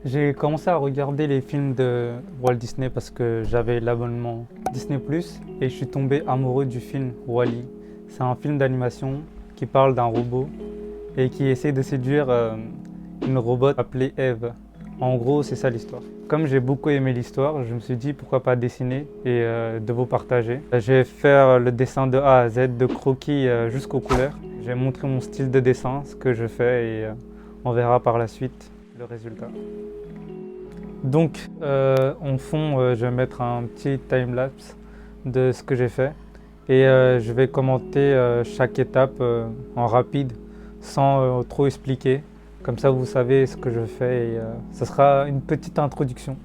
J'ai commencé à regarder les films de Walt Disney parce que j'avais l'abonnement Disney+, et je suis tombé amoureux du film Wall-E. C'est un film d'animation qui parle d'un robot et qui essaie de séduire une robot appelée Eve. En gros, c'est ça l'histoire. Comme j'ai beaucoup aimé l'histoire, je me suis dit pourquoi pas dessiner et de vous partager. Je vais faire le dessin de A à Z, de croquis jusqu'aux couleurs. Je vais montrer mon style de dessin, ce que je fais, et on verra par la suite le résultat. Donc en fond, je vais mettre un petit time-lapse de ce que j'ai fait et je vais commenter chaque étape en rapide sans trop expliquer. Comme ça vous savez ce que je fais et ça sera une petite introduction.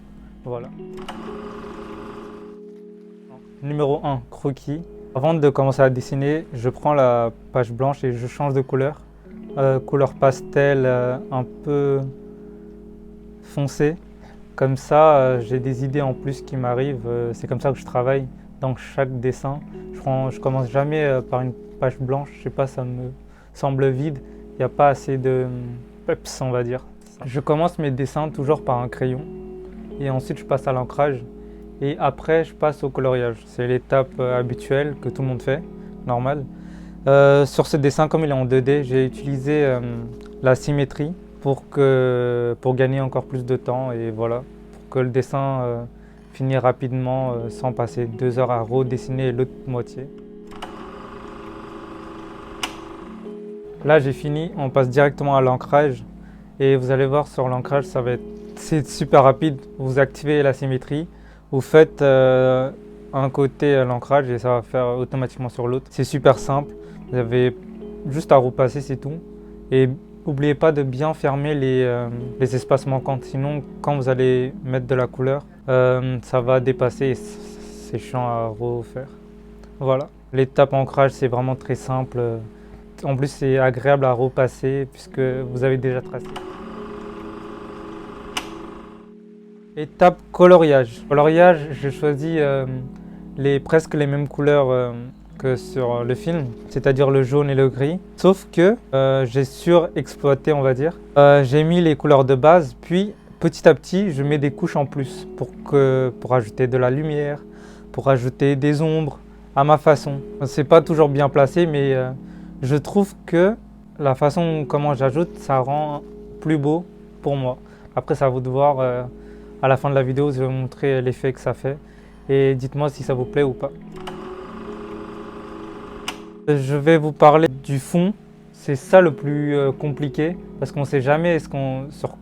Voilà. Numéro 1, croquis. Avant de commencer à dessiner, je prends la page blanche et je change de couleur. Couleur pastel un peu foncé. Comme ça, j'ai des idées en plus qui m'arrivent. C'est comme ça que je travaille dans chaque dessin. Je commence jamais par une page blanche. Je sais pas, ça me semble vide. Il n'y a pas assez de peps, on va dire. Je commence mes dessins toujours par un crayon. Et ensuite, je passe à l'ancrage. Et après, je passe au coloriage. C'est l'étape habituelle que tout le monde fait, normal. Sur ce dessin, comme il est en 2D, j'ai utilisé la symétrie pour gagner encore plus de temps et voilà, pour que le dessin finisse rapidement sans passer 2 heures à redessiner l'autre moitié. Là j'ai fini, on passe directement à l'ancrage et vous allez voir sur l'ancrage c'est super rapide. Vous activez la symétrie, vous faites un côté l'ancrage et ça va faire automatiquement sur l'autre. C'est super simple, vous avez juste à repasser, c'est tout. Et n'oubliez pas de bien fermer les espaces manquants, sinon quand vous allez mettre de la couleur, ça va dépasser et c'est chiant à refaire. Voilà, l'étape ancrage c'est vraiment très simple. En plus c'est agréable à repasser puisque vous avez déjà tracé. Étape coloriage. Coloriage, j'ai choisi presque les mêmes couleurs que sur le film, c'est-à-dire le jaune et le gris. Sauf que j'ai surexploité, on va dire. J'ai mis les couleurs de base, puis petit à petit, je mets des couches en plus pour ajouter de la lumière, pour ajouter des ombres à ma façon. C'est pas toujours bien placé, mais je trouve que la façon comment j'ajoute, ça rend plus beau pour moi. Après, c'est à vous de voir. À la fin de la vidéo, je vais vous montrer l'effet que ça fait. Et dites-moi si ça vous plaît ou pas. Je vais vous parler du fond. C'est ça le plus compliqué parce qu'on ne sait jamais sur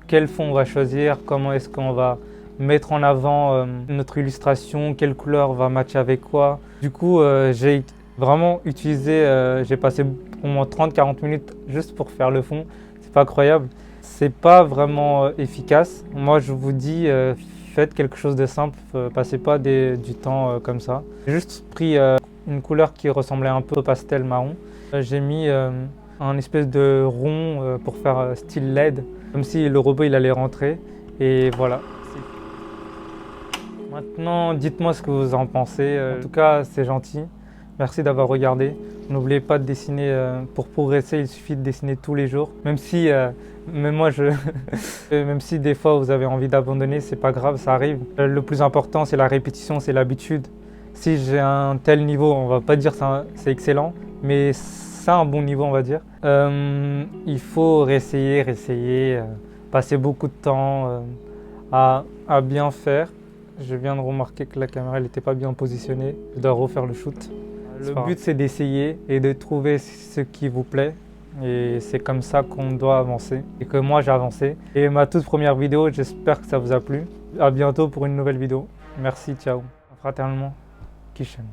quel fond on va choisir, comment est-ce qu'on va mettre en avant notre illustration, quelle couleur va matcher avec quoi. Du coup, j'ai vraiment j'ai passé au moins 30-40 minutes juste pour faire le fond. C'est pas incroyable. C'est pas vraiment efficace. Moi, je vous dis, faites quelque chose de simple. Passez pas du temps comme ça. J'ai juste pris une couleur qui ressemblait un peu au pastel marron. J'ai mis un espèce de rond pour faire style LED, comme si le robot il allait rentrer. Et voilà. Maintenant, dites-moi ce que vous en pensez. En tout cas, c'est gentil. Merci d'avoir regardé. N'oubliez pas de dessiner. Pour progresser, il suffit de dessiner tous les jours. Même si, même si des fois vous avez envie d'abandonner, c'est pas grave, ça arrive. Le plus important, c'est la répétition, c'est l'habitude. Si j'ai un tel niveau, on va pas dire que c'est excellent, mais c'est un bon niveau, on va dire. Il faut réessayer, passer beaucoup de temps à bien faire. Je viens de remarquer que la caméra n'était pas bien positionnée. Je dois refaire le shoot. Le but, c'est d'essayer et de trouver ce qui vous plaît. Et c'est comme ça qu'on doit avancer. Et que moi, j'ai avancé. Et ma toute première vidéo, j'espère que ça vous a plu. À bientôt pour une nouvelle vidéo. Merci, ciao. Fraternellement, Kishen.